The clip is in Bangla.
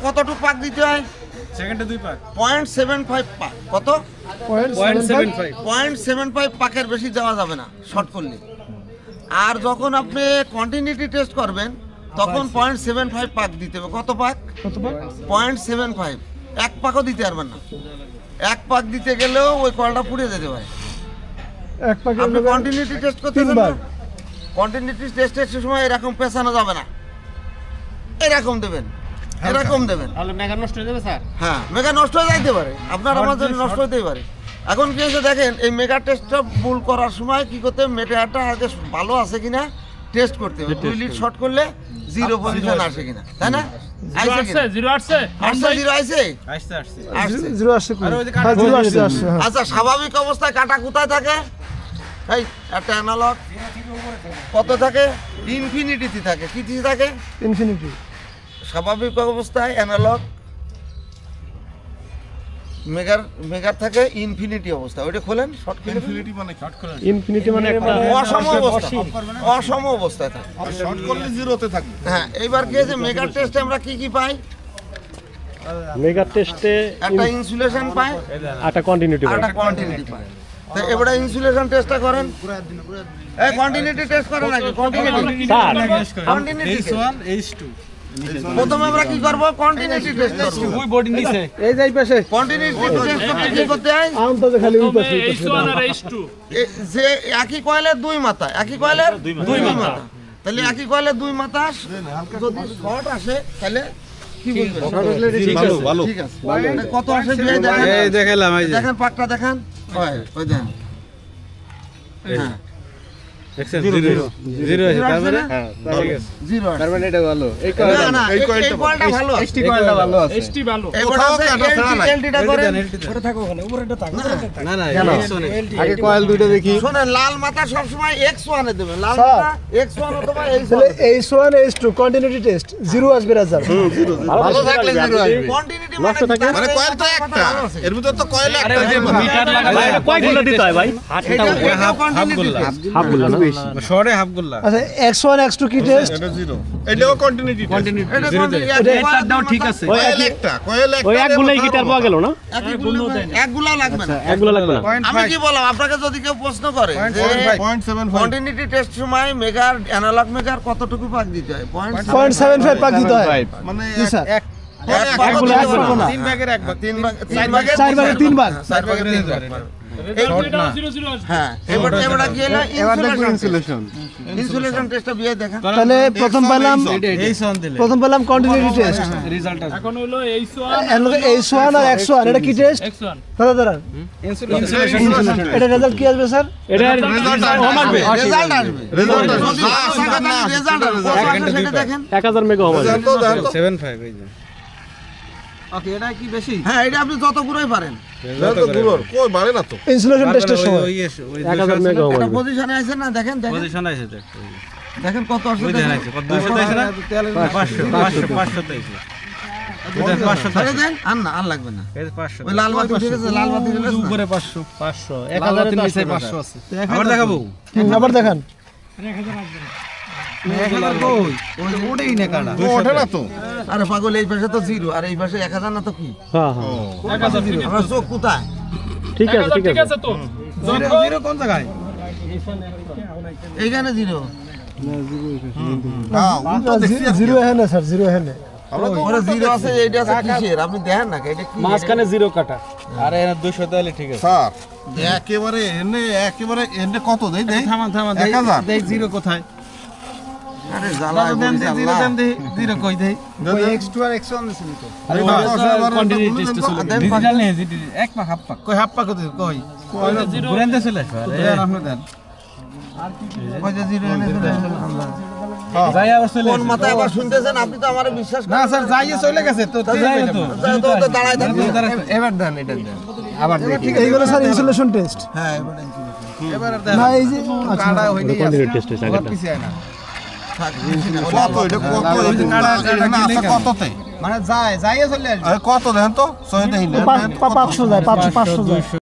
কতটুকু পাক দিতে হয়? সেকেন্ডে 2 পাক 0.75 পাক। কত? 0.75 পাকের বেশি যাওয়া যাবে না শর্ট করলে। আর যখন আপনি কন্টিনিউটি টেস্ট করবেন তখন 0.75 পাক দিতে হবে। কত পাক? 0.75। এক পাকও দিতে পারবেন না। এক পাক দিতে গেলেও ওই কলটা পুড়ে যেতে পারে। এক পাকে আপনি কন্টিনিউটি টেস্ট করতেছেন না, কন্টিনিউটি টেস্টের সময় এরকম পেছানো যাবে না, এরকম দেবেন, এরকম দেবেন। তাহলে মেগা নষ্ট হয়ে যাবে স্যার। হ্যাঁ, মেগা নষ্ট হয়ে যাইতে পারে, আপনার আমার জন্য নষ্ট হতেই পারে। এখন কি হয়েছে দেখেন, এই মেগা টেস্টটা বুল করার সময় কি করতে হবে, মেটারটা আগে ভালো আছে কিনা টেস্ট করতে হবে। 2 লিড শর্ট করলে জিরো পজিশন আসে কিনা, তাই না? আইছে কিনা? জিরো আসছে, আসছে, জিরো আইছে, আসছে আসছে আসছে, জিরো আসছে। আচ্ছা, স্বাভাবিক অবস্থায় কাটা কোথায় থাকে? এই একটা অ্যানালগ কত থাকে? ইনফিনিটিতে থাকে। কি থাকে? ইনফিনিটি। স্বাভাবিক অবস্থায় অ্যানালগ মেগার থাকে ইনফিনিটি অবস্থা। ওইটা খোলেন, শর্ট করে ইনফিনিটি মানে শর্ট করে ইনফিনিটি মানে একটা অসম অবস্থায় থাকে, শর্ট করলে জিরোতে থাকে। হ্যাঁ, এইবার কি আছে, মেগার টেস্টে আমরা কি পাই? মেগা টেস্টে একটা ইনসুলেশন পাই, একটা কন্টিনিউটি একটা কন্টিনিউটি পাই। তো এবারে ইনসুলেশন টেস্টটা করেন। এই কন্টিনিউটি টেস্ট করেন আগে, কন্টিনিউটি H1 H2 প্রথমে আমরা কি করব? কন্টিনিউটি টেস্ট করব। ওই বডি নিচে এই যাই পাশে কন্টিনিউটি টেস্ট করতে কি করতে হয়? আমটা খালি ওই পাশে H1 আর H2 যে একই কয়েলের দুই মাথা, একই কয়েলের দুই মাথা, তাহলে একই কয়েলের দুই মাথা যদি শর্ট আসে তাহলে কি বলবেন? ভালো ঠিক আছে, কত আসে দিয়ে দেখেন। এই দেখালাম, এই যে দেখেন পাকটা দেখেন, ওই দেখেন। হ্যাঁ, জিরো আছে তারপরে ঠিক আছে, জিরো তার মানে এটা ভালো। এই না না, এই কয়েলটা ভালো আছে, ST কয়েলটা ভালো আছে। ST ভালো। এবার আছে এলটিটা করেন। ওটা থাকো ওখানে, উপরেটা থাকো। না না, আগে কয়েল দুইটা দেখি। শুনেন, লাল মাথা সব সময় X1 এ দেবেন। লাল মাথা X1 অথবা তাহলে H1। H1 H2 continuity test zero আসবে রেজাল্ট। ভালো থাকলে জিরো আসবে। কন্টিনিউটি নষ্ট থাকে মানে কয়েল তো একটা, এর ভিতর তো কয়েল একটা। আরে ওই যে মিটার লাগানো কয়গুলো দিতে হয় ভাই? হাফ গোল্লা, হাফ গুলো না? শর্টে হাফ গোল্লা। আচ্ছা, X1 X2 কি টেস্ট? এটা জিরো, এটাও কন্টিনিউটি এটা এটাও ঠিক আছে। কয়েল একটা ওই একগুলাই কি টার পাওয়া গেল না? একগুলা লাগবে না। একগুলো লাগবে না। আমি কি বললাম আপনাকে, যদি কেউ প্রশ্ন করে যে 0.75 কন্টিনিউটি টেস্ট সময় মেগার অ্যানালগ মেগার কতটুকু পাক দিতে হয়? 0.75 পাক দিতে হয়। মানে জি স্যার। এক একগুলো এক পারবো না। 3 ভাগের 1 ভাগ, 3 ভাগ, 4 ভাগে 3 ভাগ। 4 ভাগে 3 ভাগ। এটাও 0 আসবে। হ্যাঁ, এবার কি হলো? ইনসুলেশন টেস্টটা দিয়ে দেখা। তাহলে প্রথম পেলাম কন্টিনিউটি টেস্ট। রেজাল্ট আছে। এখন হলো H1 H1 আর X1 এটা কি টেস্ট? X1 দাঁড়ান। ইনসুলেশন এটা রেজাল্ট কি আসবে স্যার? এটা রেজাল্ট আসবে। রেজাল্ট আসবে। রেজাল্ট আসবে, সেটা দেখেন। 1000 মেগা হবে। 75 এই যে। ওকে, এটা কি বেশি? হ্যাঁ, এটা আপনি যত গুলোই পারেন। কই বাড়ে না তো। ইনসুলেশন টেস্টের সময় 1000 মেগা হবে। এটা পজিশনে আছে না, দেখেন দেখেন পজিশন আছে তো। দেখেন কত আসছে ওই দেন আছে, কত 200 তাইছে না? 500 তাইছে। এটা 500 তাহলে দেন, আর লাগবে না। এই 500। ওই লাল বাতি উঠে গেছে, লাল বাতি উঠে গেছে উপরে 500 1000 এর নিচে 500 আছে। আবার দেখাবো। আবার দেখান। ওটাই না কাটা। ওঠে না তো। আরে পাগল, এই পাশে তো 0 আর এই পাশে 1000 না তো কি? হ্যাঁ হ্যাঁ 1000 ঠিক আছে। আমার চোখ কোথায়? ঠিক আছে ঠিক আছে তো। জিরো কোন জায়গায়? এইখানে 0। হ্যাঁ, উল্টো দেখছি। জিরো এখানে স্যার, জিরো এখানে। ওরে 0 আছে, এইটা আছে কিসের? আপনি দেখেন না, এটা কি? মাঝখানে জিরো কাটা। আরে এর 200 তাহলে ঠিক আছে। স্যার, একেবারে এনে কত দেই? থামান 1000 দেই। জিরো কোথায়? আরে জ্বালা, দেন দে জিরো কই দেই? X2 আর X1 দিছেন তো। আরে কন্টিনিউটি টেস্ট চলে। ডিজিটাল নেই, এক পাক হাফ পাক। কই হাফ পাক কই? জিরো গুরেন্দে চলে আসবে। আরে আপনি দেন। ওই যে 0 এনে চলে আসলো। যাই আবার চলে কোন মাথায় আবার শুনতেছেন? আপনি তো আমারে বিশ্বাস না স্যার, যাইয়ে চলে গেছে তো। তো দাঁড়ায় থাকবে। এবার দেন, এটা দেন। আবার দেখি। এইগুলো স্যার ইনসুলেশন টেস্ট। হ্যাঁ, এবার দেন। না এই যে কাটা হইনি। কন্টিনিউটি টেস্ট আছে আবার পিছে আয় না। থাক। কত এটা কত? এখানে আছে কততে? মানে যাইয়ে চলে আসবে। কত দেন তো? 6 দেই না। 500 যায়, 500 যায়।